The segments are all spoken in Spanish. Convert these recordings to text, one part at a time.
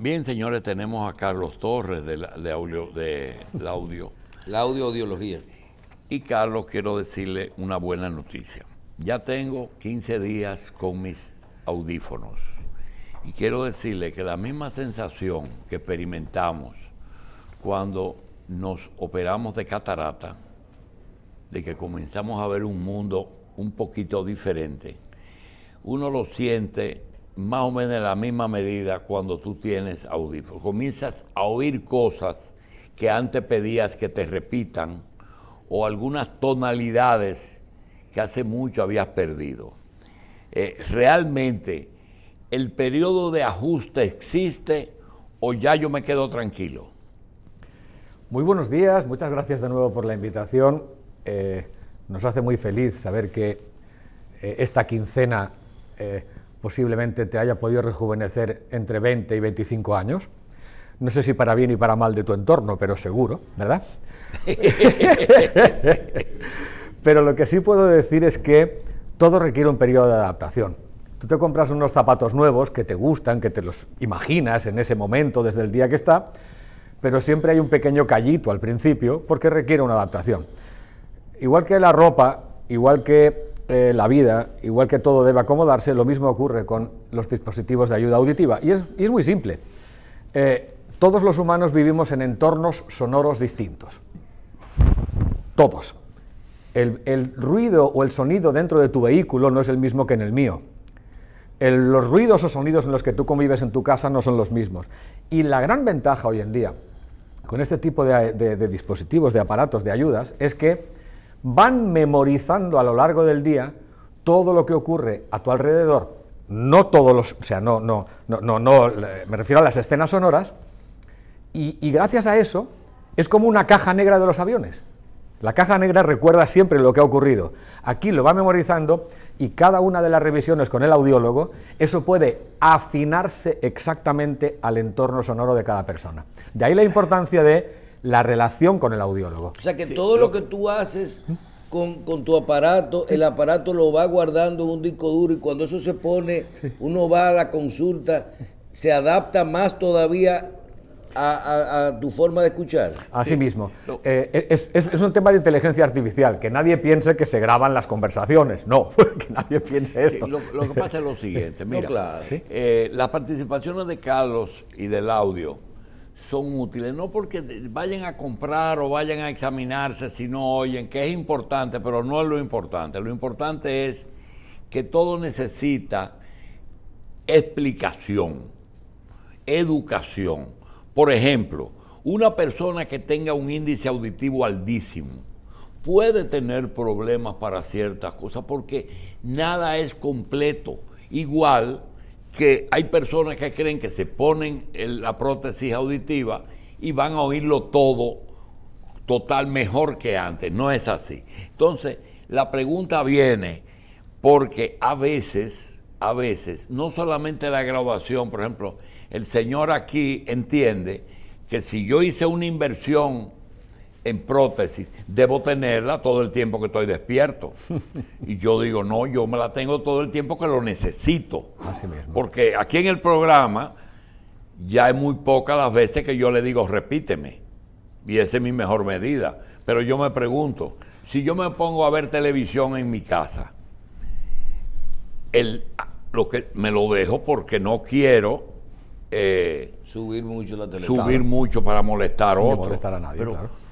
Bien, señores, tenemos a Carlos Torres de Laudio. La audiología. Y Carlos, quiero decirle una buena noticia. Ya tengo 15 días con mis audífonos. Y quiero decirle que la misma sensación que experimentamos cuando nos operamos de catarata, de que comenzamos a ver un mundo un poquito diferente, uno lo siente más o menos en la misma medida cuando tú tienes audífonos. Comienzas a oír cosas que antes pedías que te repitan o algunas tonalidades que hace mucho habías perdido. Realmente, ¿el periodo de ajuste existe o ya yo me quedo tranquilo? Muy buenos días, muchas gracias de nuevo por la invitación. Nos hace muy feliz saber que esta quincena posiblemente te haya podido rejuvenecer entre 20 y 25 años. No sé si para bien y para mal de tu entorno, pero seguro, ¿verdad? Pero lo que sí puedo decir es que todo requiere un periodo de adaptación. Tú te compras unos zapatos nuevos que te gustan, que te los imaginas en ese momento, desde el día que está, pero siempre hay un pequeño callito al principio porque requiere una adaptación. Igual que la ropa, igual que la vida, igual que todo debe acomodarse, lo mismo ocurre con los dispositivos de ayuda auditiva. Y es muy simple. Todos los humanos vivimos en entornos sonoros distintos. Todos. El ruido o el sonido dentro de tu vehículo no es el mismo que en el mío. Los ruidos o sonidos en los que tú convives en tu casa no son los mismos. Y la gran ventaja hoy en día con este tipo de dispositivos, de aparatos, de ayudas, es que van memorizando a lo largo del día todo lo que ocurre a tu alrededor, no todos los, o sea, no, me refiero a las escenas sonoras, y gracias a eso es como una caja negra de los aviones. La caja negra recuerda siempre lo que ha ocurrido. Aquí lo va memorizando y cada una de las revisiones con el audiólogo, eso puede afinarse exactamente al entorno sonoro de cada persona. De ahí la importancia de la relación con el audiólogo. O sea que sí, todo lo que tú haces con tu aparato, el aparato lo va guardando en un disco duro y cuando eso se pone, uno va a la consulta, se adapta más todavía a tu forma de escuchar. Así mismo. Es un tema de inteligencia artificial, que nadie piense que se graban las conversaciones. No, que nadie piense esto. Sí, lo que pasa es lo siguiente, mira, claro. Las participaciones de Carlos y del audio son útiles, no porque vayan a comprar o vayan a examinarse si no oyen, que es importante, pero no es lo importante. Lo importante es que todo necesita explicación, educación. Por ejemplo, una persona que tenga un índice auditivo altísimo puede tener problemas para ciertas cosas porque nada es completo. Igual que hay personas que creen que se ponen la prótesis auditiva y van a oírlo todo total mejor que antes. No es así. Entonces, la pregunta viene porque a veces, no solamente la graduación, por ejemplo, el señor aquí entiende que si yo hice una inversión en prótesis, debo tenerla todo el tiempo que estoy despierto. Y yo digo, no, yo me la tengo todo el tiempo que lo necesito. Así mismo. Porque aquí en el programa ya es muy pocas las veces que yo le digo, repíteme. Y esa es mi mejor medida. Pero yo me pregunto, si yo me pongo a ver televisión en mi casa, lo que me lo dejo porque no quiero subir mucho la televisión. Subir mucho para molestar a otro. No molestar a nadie, pero claro.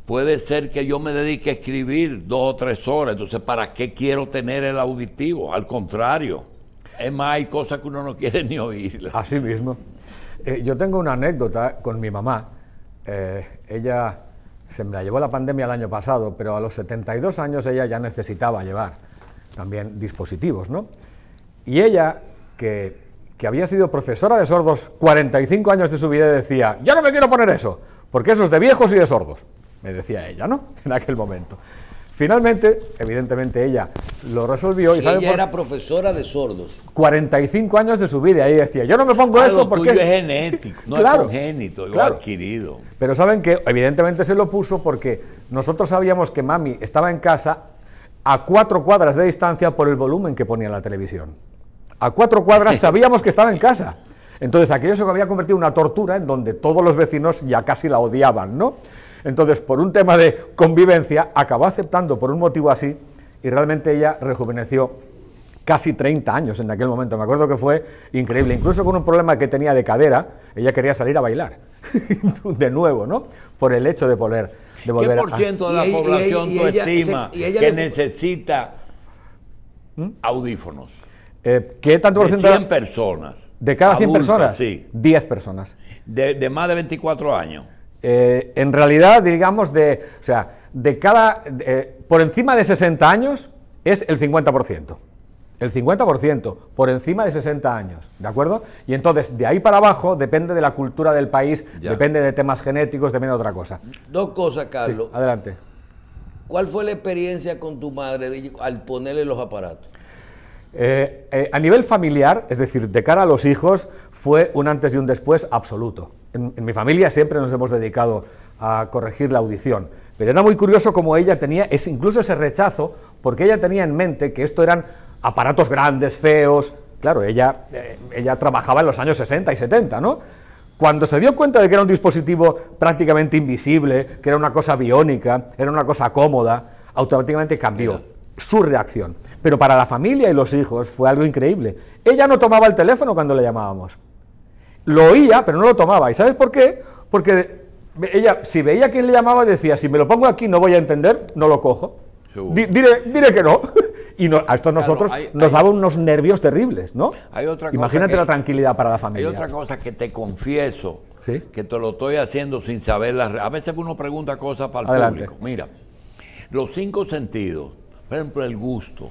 Puede ser que yo me dedique a escribir 2 o 3 horas, entonces ¿para qué quiero tener el auditivo? Al contrario, es más, hay cosas que uno no quiere ni oír. Así mismo. Yo tengo una anécdota con mi mamá. Ella se me la llevó la pandemia el año pasado, pero a los 72 años ella ya necesitaba llevar también dispositivos, ¿no? Y ella, que había sido profesora de sordos 45 años de su vida, decía, yo no me quiero poner eso, porque eso es de viejos y de sordos, me decía ella, ¿no? En aquel momento. Finalmente, evidentemente ella lo resolvió. Y ella era profesora de sordos. 45 años de su vida, y decía, yo no me pongo eso porque... Lo tuyo es genético, no claro, es congénito, lo adquirido. Pero saben que evidentemente se lo puso porque nosotros sabíamos que mami estaba en casa a 4 cuadras de distancia por el volumen que ponía en la televisión. A 4 cuadras sabíamos que estaba en casa. Entonces aquello se había convertido en una tortura en donde todos los vecinos ya casi la odiaban, ¿no? Entonces, por un tema de convivencia, acabó aceptando por un motivo así y realmente ella rejuveneció casi 30 años en aquel momento. Me acuerdo que fue increíble, incluso con un problema que tenía de cadera, ella quería salir a bailar, de nuevo, ¿no? Por el hecho de volver ¿Qué por ciento de la población tú estimas que necesita audífonos? ¿Qué tanto De porcentaje? 100 personas. ¿De cada 100 adultas, personas? Sí. 10 personas. De más de 24 años. En realidad, digamos, por encima de 60 años es el 50%. El 50% por encima de 60 años, ¿de acuerdo? Y entonces, de ahí para abajo, depende de la cultura del país, depende de temas genéticos, depende de otra cosa. Dos cosas, Carlos. Sí, adelante. ¿Cuál fue la experiencia con tu madre al ponerle los aparatos? A nivel familiar, es decir, de cara a los hijos, fue un antes y un después absoluto. En mi familia siempre nos hemos dedicado a corregir la audición, pero era muy curioso cómo ella tenía incluso ese rechazo, porque ella tenía en mente que esto eran aparatos grandes, feos. Claro, ella trabajaba en los años 60 y 70, ¿no? Cuando se dio cuenta de que era un dispositivo prácticamente invisible, que era una cosa biónica, era una cosa cómoda, automáticamente cambió su reacción. Pero para la familia y los hijos fue algo increíble. Ella no tomaba el teléfono cuando le llamábamos. Lo oía, pero no lo tomaba. ¿Y sabes por qué? Porque ella, si veía quién le llamaba, decía, si me lo pongo aquí no voy a entender, no lo cojo. Diré que no. Y a esto nosotros nos daba unos nervios terribles, ¿no? Hay otra cosa. Imagínate la tranquilidad para la familia. Hay otra cosa que te confieso, ¿sí? Que te lo estoy haciendo sin saber. A veces uno pregunta cosas para el Adelante. público. Mira, los 5 sentidos, por ejemplo, el gusto.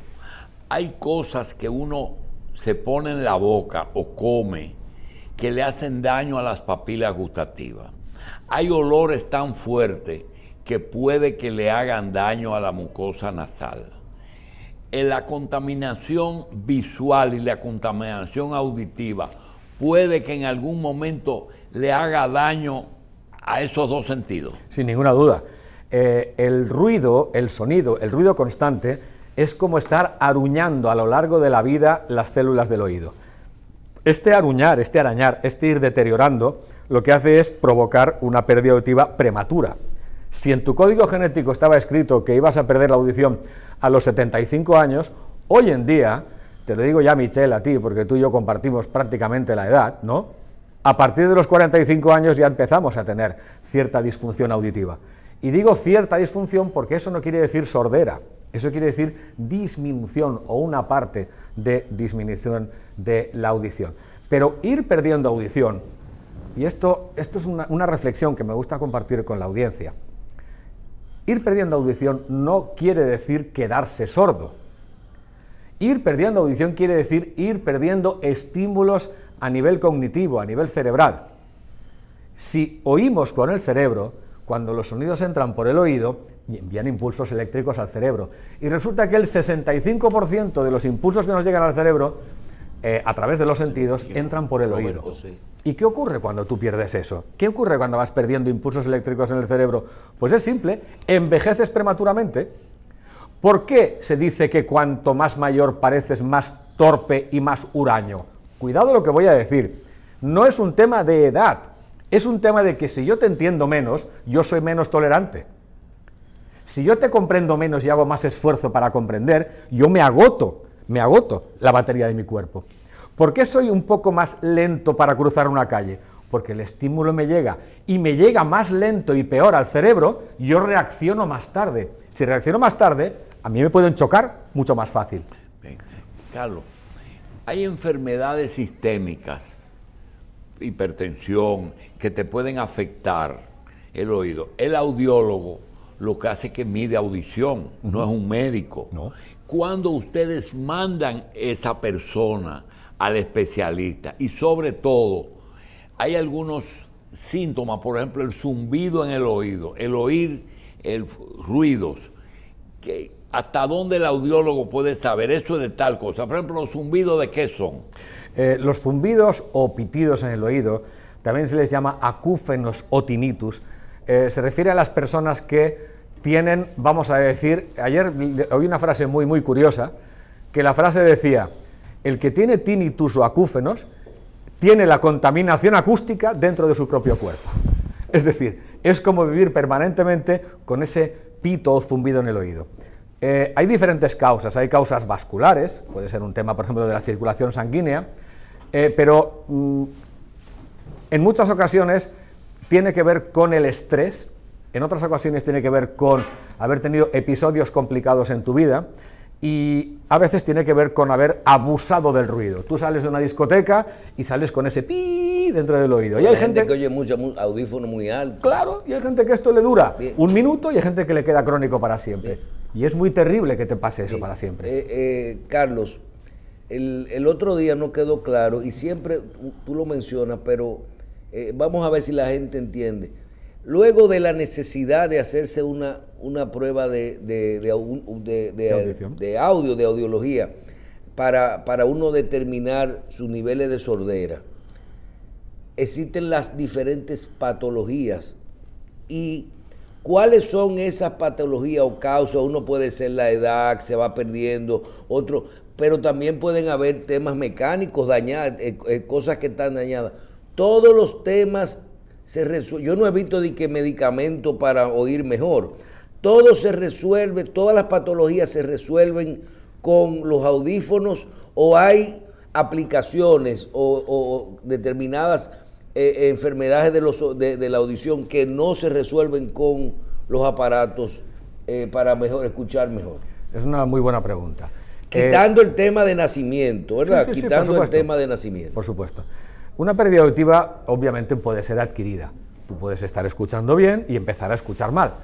Hay cosas que uno se pone en la boca o come que le hacen daño a las papilas gustativas. Hay olores tan fuertes que puede que le hagan daño a la mucosa nasal. En la contaminación visual y la contaminación auditiva puede que en algún momento le haga daño a esos 2 sentidos. Sin ninguna duda. El ruido, el sonido, el ruido constante es como estar aruñando a lo largo de la vida las células del oído. Este aruñar, este arañar, este ir deteriorando, lo que hace es provocar una pérdida auditiva prematura. Si en tu código genético estaba escrito que ibas a perder la audición a los 75 años, hoy en día, te lo digo ya, Michelle, a ti, porque tú y yo compartimos prácticamente la edad, ¿no? A partir de los 45 años ya empezamos a tener cierta disfunción auditiva. Y digo cierta disfunción porque eso no quiere decir sordera, eso quiere decir disminución o una parte de disminución de la audición. Pero ir perdiendo audición, y esto es una reflexión que me gusta compartir con la audiencia, ir perdiendo audición no quiere decir quedarse sordo. Ir perdiendo audición quiere decir ir perdiendo estímulos a nivel cognitivo, a nivel cerebral. Si oímos con el cerebro, cuando los sonidos entran por el oído, envían impulsos eléctricos al cerebro. Y resulta que el 65% de los impulsos que nos llegan al cerebro, a través de los sentidos, entran por el oído. ¿Y qué ocurre cuando tú pierdes eso? ¿Qué ocurre cuando vas perdiendo impulsos eléctricos en el cerebro? Pues es simple, envejeces prematuramente. ¿Por qué se dice que cuanto más mayor pareces más torpe y más huraño? Cuidado lo que voy a decir, no es un tema de edad, es un tema de que si yo te entiendo menos, yo soy menos tolerante. Si yo te comprendo menos y hago más esfuerzo para comprender, yo me agoto la batería de mi cuerpo. ¿Por qué soy un poco más lento para cruzar una calle? Porque el estímulo me llega, y me llega más lento y peor al cerebro, yo reacciono más tarde. Si reacciono más tarde, a mí me pueden chocar mucho más fácil. Bien. Carlos, hay enfermedades sistémicas, hipertensión, que te pueden afectar el oído. El audiólogo lo que hace es que mide audición, no es un médico. No. Cuando ustedes mandan esa persona al especialista, y sobre todo, hay algunos síntomas, por ejemplo, el zumbido en el oído, el oír ruidos, que hasta dónde el audiólogo puede saber eso de tal cosa. Por ejemplo, los zumbidos, ¿de qué son? Los zumbidos o pitidos en el oído, también se les llama acúfenos o tinnitus, se refiere a las personas que tienen, vamos a decir, ayer oí una frase muy curiosa, que la frase decía, el que tiene tinnitus o acúfenos tiene la contaminación acústica dentro de su propio cuerpo. Es decir, es como vivir permanentemente con ese pito o zumbido en el oído. Hay diferentes causas, hay causas vasculares, puede ser un tema, por ejemplo, de la circulación sanguínea, pero en muchas ocasiones tiene que ver con el estrés, en otras ocasiones tiene que ver con haber tenido episodios complicados en tu vida, y a veces tiene que ver con haber abusado del ruido. Tú sales de una discoteca y sales con ese pi dentro del oído. Y hay gente que oye mucho audífono muy alto. Claro, y hay gente que esto le dura un minuto y hay gente que le queda crónico para siempre. Y es muy terrible que te pase eso para siempre. Carlos, el otro día no quedó claro, y siempre tú lo mencionas, pero vamos a ver si la gente entiende. Luego de la necesidad de hacerse una prueba de audio, de audiología, para uno determinar sus niveles de sordera, existen las diferentes patologías. ¿Y cuáles son esas patologías o causas? Uno puede ser la edad, se va perdiendo, otro, pero también pueden haber temas mecánicos dañados, cosas que están dañadas. Todos los temas se resuelven. Yo no he visto de que medicamento para oír mejor. Todo se resuelve, todas las patologías se resuelven con los audífonos, o hay aplicaciones o determinadas enfermedades de la audición que no se resuelven con los aparatos para escuchar mejor. Es una muy buena pregunta. Quitando el tema de nacimiento, ¿verdad? Sí, Quitando el tema de nacimiento. Por supuesto. Una pérdida auditiva obviamente puede ser adquirida. Tú puedes estar escuchando bien y empezar a escuchar mal.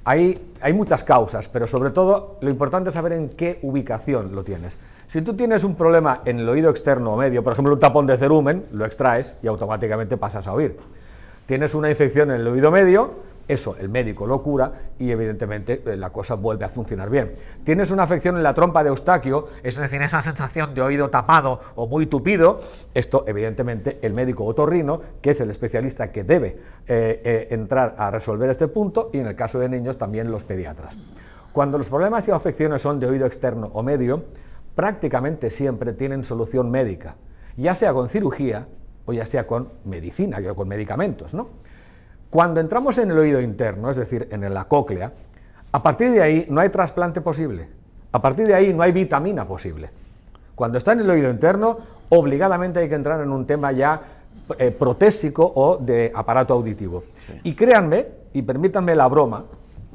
Hay muchas causas, pero sobre todo lo importante es saber en qué ubicación lo tienes. Si tú tienes un problema en el oído externo o medio, por ejemplo un tapón de cerumen, lo extraes y automáticamente pasas a oír. Tienes una infección en el oído medio, eso el médico lo cura y evidentemente la cosa vuelve a funcionar bien. Tienes una afección en la trompa de Eustaquio, es decir, esa sensación de oído tapado o muy tupido, esto evidentemente el médico otorrino, que es el especialista que debe entrar a resolver este punto, y en el caso de niños también los pediatras. Cuando los problemas y afecciones son de oído externo o medio, prácticamente siempre tienen solución médica, ya sea con cirugía o ya sea con medicina, o con medicamentos, ¿no? Cuando entramos en el oído interno, es decir, en la cóclea, a partir de ahí no hay trasplante posible, a partir de ahí no hay vitamina posible. Cuando está en el oído interno, obligadamente hay que entrar en un tema ya protésico o de aparato auditivo. Sí. Y créanme, y permítanme la broma,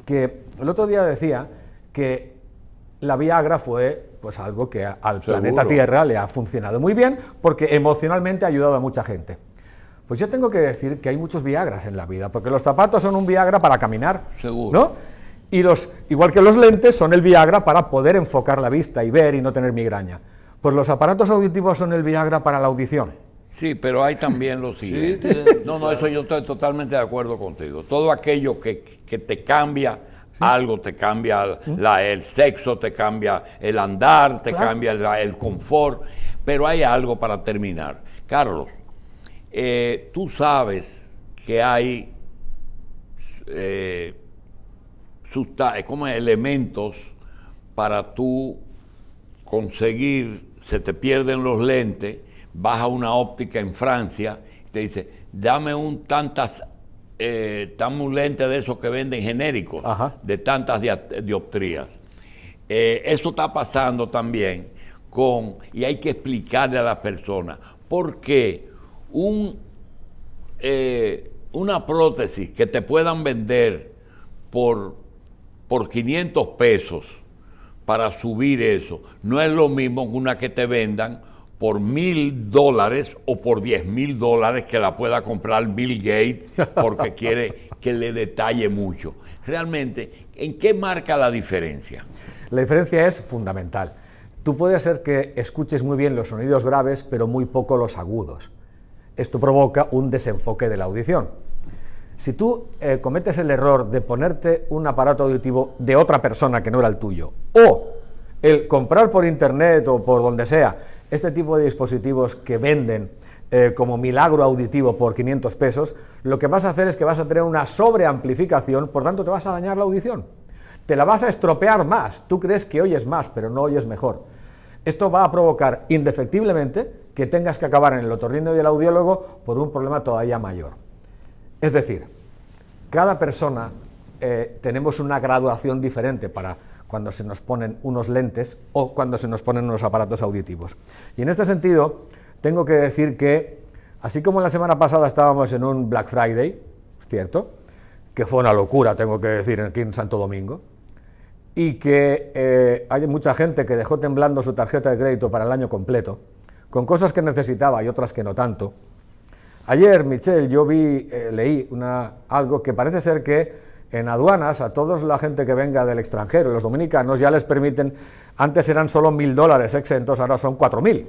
que el otro día decía que la Viagra fue pues algo que al planeta Tierra le ha funcionado muy bien, porque emocionalmente ha ayudado a mucha gente. Pues yo tengo que decir que hay muchos Viagras en la vida, porque los zapatos son un Viagra para caminar, seguro, ¿no? Y igual que los lentes son el Viagra para poder enfocar la vista y ver y no tener migraña. Pues los aparatos auditivos son el Viagra para la audición. Sí, pero hay también lo siguiente. No, eso yo estoy totalmente de acuerdo contigo. Todo aquello que te cambia algo, te cambia el sexo, te cambia el andar, te cambia el confort, pero hay algo para terminar. Carlos, tú sabes que hay como elementos para tú conseguir, se te pierden los lentes, vas a una óptica en Francia y te dice, dame un lente de esos que venden genéricos, de tantas dioptrías. Eso está pasando también y hay que explicarle a las personas por qué una prótesis que te puedan vender por 500 pesos para subir eso, no es lo mismo que una que te vendan por $1,000 o por $10,000 que la pueda comprar Bill Gates porque quiere que le detalle mucho. Realmente, ¿en qué marca la diferencia? La diferencia es fundamental. Tú puedes ser que escuches muy bien los sonidos graves, pero muy poco los agudos. Esto provoca un desenfoque de la audición. Si tú cometes el error de ponerte un aparato auditivo de otra persona que no era el tuyo, o el comprar por internet o por donde sea este tipo de dispositivos que venden como milagro auditivo por 500 pesos, lo que vas a hacer es que vas a tener una sobreamplificación, por tanto te vas a dañar la audición. Te la vas a estropear más. Tú crees que oyes más, pero no oyes mejor. Esto va a provocar indefectiblemente que tengas que acabar en el otorrino y el audiólogo por un problema todavía mayor. Es decir, cada persona tenemos una graduación diferente para cuando se nos ponen unos lentes o cuando se nos ponen unos aparatos auditivos. Y en este sentido, tengo que decir que, así como la semana pasada estábamos en un Black Friday, ¿cierto?, que fue una locura, tengo que decir, aquí en Santo Domingo, y que hay mucha gente que dejó temblando su tarjeta de crédito para el año completo, con cosas que necesitaba y otras que no tanto. Ayer, Michel, yo leí algo que parece ser que en aduanas a toda la gente que venga del extranjero y los dominicanos ya les permiten, antes eran solo $1000 exentos, ahora son 4000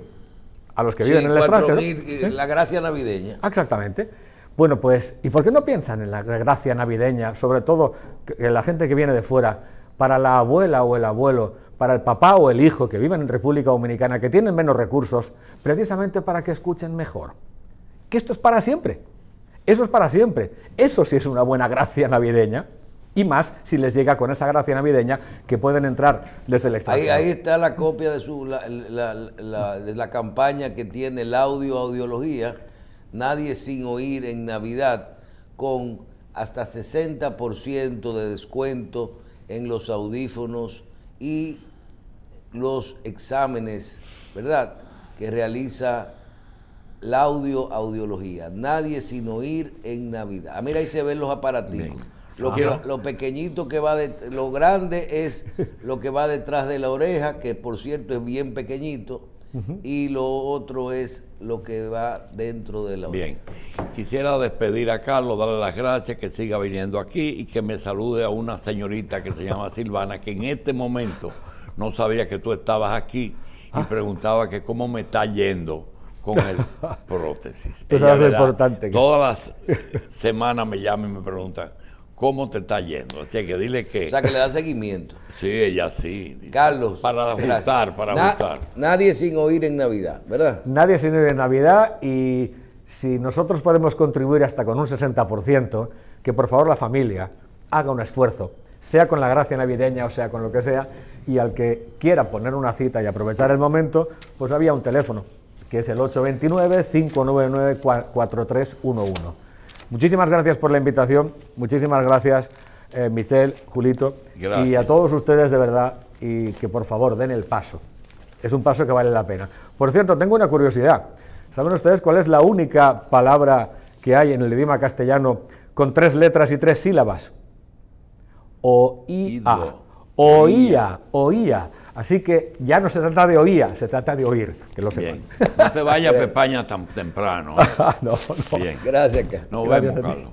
a los que viven en el extranjero. 4000, la gracia navideña. Exactamente. Bueno, pues, ¿y por qué no piensan en la gracia navideña, sobre todo en la gente que viene de fuera, para la abuela o el abuelo, para el papá o el hijo que viven en República Dominicana, que tienen menos recursos, precisamente para que escuchen mejor? Que esto es para siempre. Eso es para siempre. Eso sí es una buena gracia navideña, y más si les llega con esa gracia navideña que pueden entrar desde el extranjero. Ahí está la copia de de la campaña que tiene el audiología, Nadie sin oír en Navidad, con hasta 60% de descuento en los audífonos y los exámenes, ¿verdad?, que realiza la audiología. Nadie sin oír en Navidad. Ah, mira, ahí se ven los aparaticos. Lo pequeñito que va lo grande es lo que va detrás de la oreja, que por cierto es bien pequeñito, y lo otro es lo que va dentro de la oreja. Bien, quisiera despedir a Carlos, darle las gracias, que siga viniendo aquí y que me salude a una señorita que se llama Silvana, que en este momento no sabía que tú estabas aquí y preguntaba que cómo me está yendo con el prótesis. Tú sabes lo importante. Todas las semanas me llaman y me preguntan cómo te está yendo. Así que dile que... O sea, que le da seguimiento. Sí, ella sí. Carlos. Para ajustar, para ajustar. Nadie sin oír en Navidad, ¿verdad? Nadie sin oír en Navidad, y si nosotros podemos contribuir hasta con un 60%, que por favor la familia haga un esfuerzo, sea con la gracia navideña o sea con lo que sea, y al que quiera poner una cita y aprovechar el momento, pues había un teléfono, que es el 829-599-4311. Muchísimas gracias por la invitación, muchísimas gracias, Michel, Julito, gracias. Y a todos ustedes de verdad, y que por favor den el paso. Es un paso que vale la pena. Por cierto, tengo una curiosidad. ¿Saben ustedes cuál es la única palabra que hay en el idioma castellano con 3 letras y 3 sílabas? Oía. Oía, oía. Así que ya no se trata de oía, se trata de oír, que lo sepan. Bien. No te vayas a Pepaña tan temprano. No. Bien. Gracias, Carlos. Nos vemos, Carlos.